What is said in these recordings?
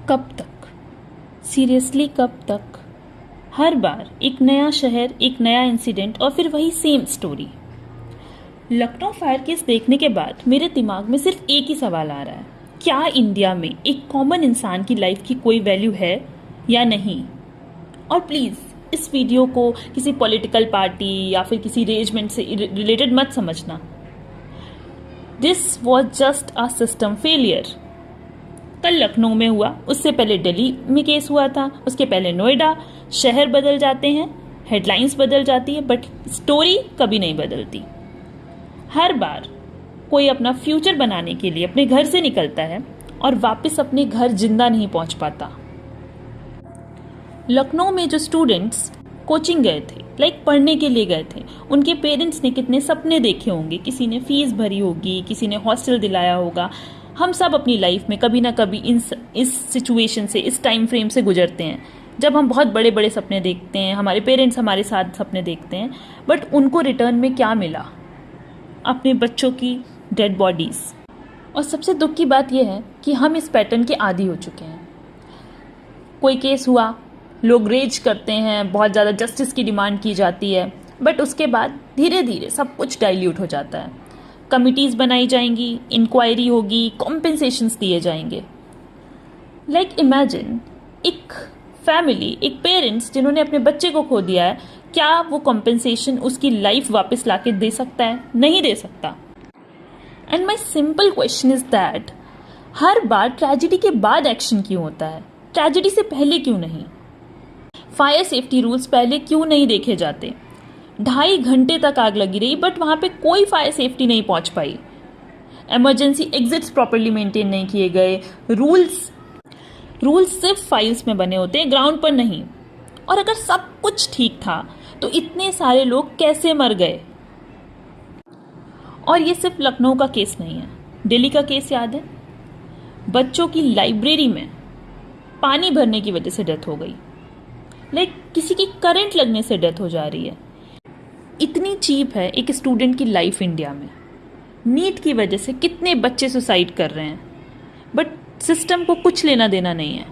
कब तक? सीरियसली कब तक? हर बार एक नया शहर, एक नया इंसिडेंट और फिर वही same story. Lucknow fire case देखने के बाद मेरे दिमाग में सिर्फ एक ही सवाल आ रहा है, क्या इंडिया में एक कॉमन इंसान की लाइफ की कोई वैल्यू है या नहीं? और प्लीज़ इस वीडियो को किसी पॉलिटिकल पार्टी या फिर किसी रेजमेंट से रिलेटेड मत समझना। This was just a system failure. कल लखनऊ में हुआ, उससे पहले दिल्ली में केस हुआ था, उसके पहले नोएडा। शहर बदल जाते हैं, हेडलाइंस बदल जाती है, बट स्टोरी कभी नहीं बदलती। हर बार कोई अपना फ्यूचर बनाने के लिए अपने घर से निकलता है और वापस अपने घर जिंदा नहीं पहुंच पाता। लखनऊ में जो स्टूडेंट्स कोचिंग गए थे, पढ़ने के लिए गए थे, उनके पेरेंट्स ने कितने सपने देखे होंगे। किसी ने फीस भरी होगी, किसी ने हॉस्टल दिलाया होगा। हम सब अपनी लाइफ में कभी ना कभी इस सिचुएशन से, इस टाइम फ्रेम से गुजरते हैं जब हम बहुत बड़े बड़े सपने देखते हैं, हमारे पेरेंट्स हमारे साथ सपने देखते हैं, बट उनको रिटर्न में क्या मिला? अपने बच्चों की डेड बॉडीज। और सबसे दुख की बात यह है कि हम इस पैटर्न के आदी हो चुके हैं। कोई केस हुआ, लोग रेज करते हैं, बहुत ज़्यादा जस्टिस की डिमांड की जाती है, बट उसके बाद धीरे धीरे सब कुछ डाइल्यूट हो जाता है। कमिटीज़ बनाई जाएंगी, इंक्वायरी होगी, कॉम्पेंसेशंस दिए जाएंगे। इमेजिन एक फैमिली, एक पेरेंट्स जिन्होंने अपने बच्चे को खो दिया है, क्या वो कॉम्पेंसेशन उसकी लाइफ वापस लाके दे सकता है? नहीं दे सकता। And my simple question is that her bar tragedy के बाद एक्शन क्यों होता है? ट्रेजिडी से पहले क्यों नहीं? फायर सेफ्टी रूल्स पहले क्यों नहीं देखे जाते? 2.5 घंटे तक आग लगी रही, बट वहां पे कोई फायर सेफ्टी नहीं पहुंच पाई। इमरजेंसी एग्जिट्स प्रॉपर्ली मेंटेन नहीं किए गए। रूल्स सिर्फ फाइल्स में बने होते हैं, ग्राउंड पर नहीं। और अगर सब कुछ ठीक था तो इतने सारे लोग कैसे मर गए? और ये सिर्फ लखनऊ का केस नहीं है, दिल्ली का केस याद है? बच्चों की लाइब्रेरी में पानी भरने की वजह से डेथ हो गई। किसी की करंट लगने से डेथ हो जा रही है। इतनी चीप है एक स्टूडेंट की लाइफ इंडिया में। नीट की वजह से कितने बच्चे सुसाइड कर रहे हैं, बट सिस्टम को कुछ लेना देना नहीं है।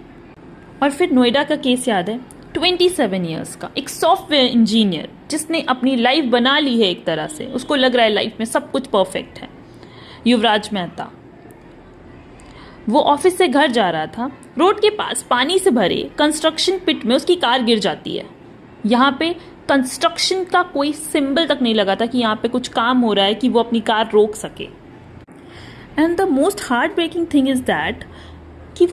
और फिर नोएडा का केस याद है? 27 ईयर्स का एक सॉफ्टवेयर इंजीनियर जिसने अपनी लाइफ बना ली है एक तरह से, उसको लग रहा है लाइफ में सब कुछ परफेक्ट है। युवराज मेहता, वो ऑफिस से घर जा रहा था, रोड के पास पानी से भरे कंस्ट्रक्शन पिट में उसकी कार गिर जाती है। यहाँ पे कंस्ट्रक्शन का कोई सिंबल तक नहीं लगा था कि यहाँ पे कुछ काम हो रहा है कि वो अपनी कार रोक सके। And the most heart breaking thing is that